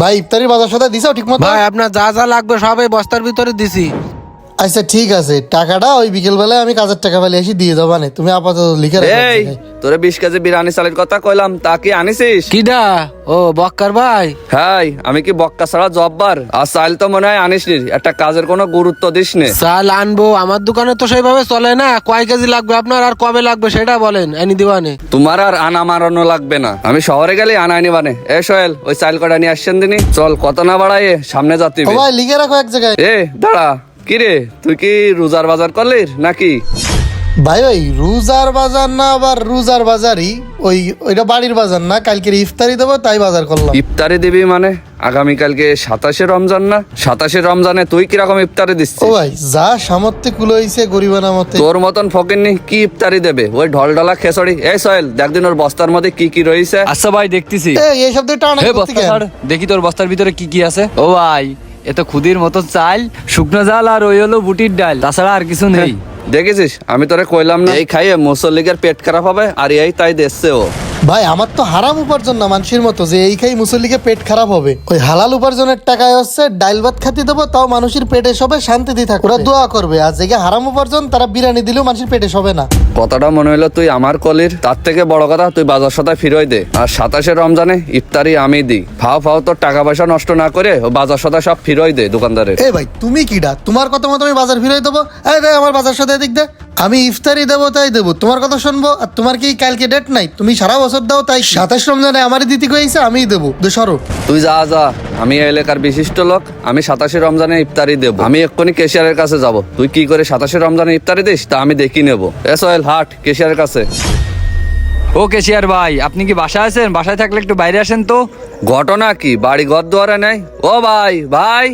ভাই ইফতারির বাজার সদাই দিছো ঠিক মতো? ভাই আপনার যা যা লাগবে সব এই বস্তার ভিতরে দিছি। আচ্ছা ঠিক আছে, টাকাটা ওই বিকেল বেলায় আমি কাজের টাকা পেলে এসে দিয়ে দেবো। মানে তুমি আপাতত লিখে রাখো এক এই জায়গায়। তোরে 20 কেজি বিরিয়ানি চালের কথা কইলাম, তা কি আনিছিস? কিডা? ও বক্কার ভাই। হাই, আমি কি বক্কা ছাড়া জব্বার? আর চাল তো মনে হয় আনিস নি, একটা কাজের কোনো গুরুত্ব দিস নে। চাল আনবো, আমার দোকানে তো সেইভাবে চলে না। কয় কেজি লাগবে আপনার আর কবে লাগবে সেটা বলেন, এনে দিবানে। তোমার আর আনা মারানো লাগবে না, আমি শহরে গেলে আনা আনি বানে। এ সোহেল, ওই চাল কটা নিয়ে আসছেন দিনি। চল, কত না বাড়াই সামনে যাতে। ও ভাই লিখে রাখো এক জায়গায়। এ দাঁড়া, কি রে তুই কি রোজার বাজার করলি নাকি? ভাই ওই রোজার বাজার না, আবার রোজার বাজারই। ওইটা বাড়ির বাজার না, কালকে ইফতারি দেবো তাই বাজার করলাম। ইফতারি দিবি মানে? আগামীকালকে 27শে রমজান না? 27শে রমজানে তুই কিরকম ইফতারি ও দিচ্ছিস? ভাই যা সামর্থ্যে কুলো হইছে গরিবানা মতে। তোর মতন ফকিন্নি কি ইফতারি দেবে? ওই ঢলঢলা খেসড়ি। এই সোহেল, দেখদিন ওর বস্তার মধ্যে কি কি রয়েছে। আচ্ছা ভাই দেখতেছি। এই সব দিয়ে টানা হে করতে বস্তা কেন? ছাড়, দেখি তোর বস্তার ভিতরে কি কি আছে। ও ভাই, এ তো খুদির মতো চাল, শুকনো জাল আর ওই হলো বুটির ডাল, তাছাড়া আর কিছু নেই। দেখেছিস, আমি তোরে কইলাম না এই খাইয়ে মুসল্লিগের পেট খারাপ হবে, আর এই তাই দেখছে ও। ভাই আমার তো হারাম উপার্জন না মানুষের মতো যে এই খাই মুসল্লিকে পেট খারাপ হবে। ওই হালাল উপার্জনের টাকায় হচ্ছে ডাইল ভাত খাতি দেবো, তাও মানুষের পেটে সবে শান্তিতে থাকবে, ওরা দোয়া করবে। আর যে হারাম উপার্জন তারা বিরিয়ানি দিলেও মানুষের পেটে সবে না। কথাটা মনে হলো তুই আমার কলির। তার থেকে বড় কথা, তুই বাজার সদায় ফিরোই দে। আর 27শে রমজানে ইফতারি আমি দিই। ফাও ফাও তোর টাকা পয়সা নষ্ট না করে ও বাজার সদায় সব ফিরোই দে দোকানদারের। এ ভাই তুমি কিডা? তোমার কথা মতো আমি বাজার ফিরে দেবো? এই দে আমার বাজার সাথে দিক দে। আমি ইফতারি দেবো তাই দেবো, তোমার কথা শুনবো? আর তোমার কি কালকে ডেট নাই? তুমি সারা বছর দাও, তাই 27 রমজানে আমারই দিতে কইছে, আমিই দেবো। সরো। তুই যা যা, আমি এই এলাকার বিশিষ্ট লোক, আমি 27শে রমজানে ইফতারি দেবো। আমি এক্ষুনি কেশিয়ারের কাছে যাব। তুই কি করে 27শে রমজানে ইফতারি দিস তা আমি দেখি নেবো। এ সোহেল, হাট কেশিয়ারের কাছে। ও কেশিয়ার ভাই, আপনি কি বাসায় আছেন? বাসায় থাকলে একটু বাইরে আসেন তো। ঘটনা কি? বাড়ি ঘর দুয়ারে নেই? ও ভাই ভাই,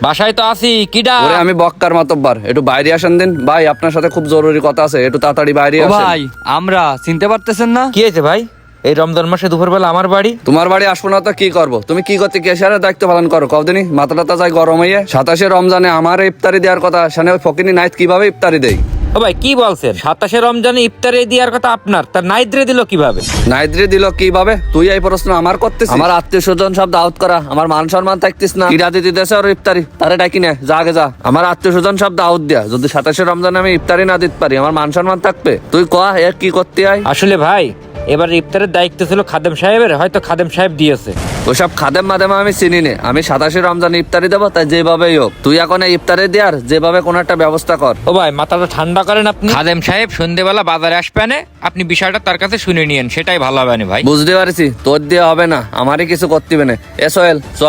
বাসায় তো আছি। কিডা? ওরে আমি বক্কার মাতব্বার, একটু বাইরে আসেন দিন। ভাই আপনার সাথে খুব জরুরি কথা আছে, একটু তাড়াতাড়ি বাইরে ও আসেন। ভাই, আমরা চিনতে পারতেছেন না? কি হয়েছে ভাই? এই রমজান মাসে দুপুরবেলা আমার বাড়ি? তোমার বাড়ি আসবো না তো কি করবো? তুমি কি করতে কেশিয়ারের দায়িত্ব পালন করো কদিনই? মাথাটা যায় গরম হইয়ে। 27শে রমজানে আমার ইফতারি দেওয়ার কথা, সেখানে ওই ফকিনি নাইট কিভাবে ইফতারি দেই? ও ভাই কি বলছেন? 27শে রমজানে ইফতারে দেওয়ার কথা আপনার, তার নাইদ্রে দিল কিভাবে? নাইদ্রে দিল কিভাবে? তুই এই প্রশ্ন আমার করতেছিস? আমার আত্মীয় স্বজন সব দাওয়াত করা, আমার মান সম্মান থাকতিস না? কিরা দিতে দেশে আর ইফতারি তারে ডাকি না, যা আগে যা। আমার আত্মীয় স্বজন সব দাওয়াত দেয়া, যদি 27শে রমজানে আমি ইফতারি না দিতে পারি আমার মান সম্মান থাকবে? তুই কয়া এ কি করতে আয়? আসলে ভাই এবার ইফতারের দায়িত্ব ছিল খাদেম সাহেবের, হয়তো খাদেম সাহেব দিয়েছে। ওসব খাদেম মাদেম আমি চিনি নে। আমি 27শে রমজানে ইফতারি দেবো, তাই যেভাবেই হোক তুই এখন এই ইফতারি দেওয়ার যেভাবে কোনো একটা ব্যবস্থা কর। ও ভাই মাথাটা ঠান্ডা করেন আপনি। খাদেম সাহেব সন্ধ্যেবেলা বাজারে আসবেন, আপনি বিষয়টা তার কাছে শুনে নিয়েন, সেটাই ভালো হবে না ভাই। বুঝতে পারছি, তোর দিয়ে হবে না, আমারই কিছু করতে হবে না। এ সোহেল,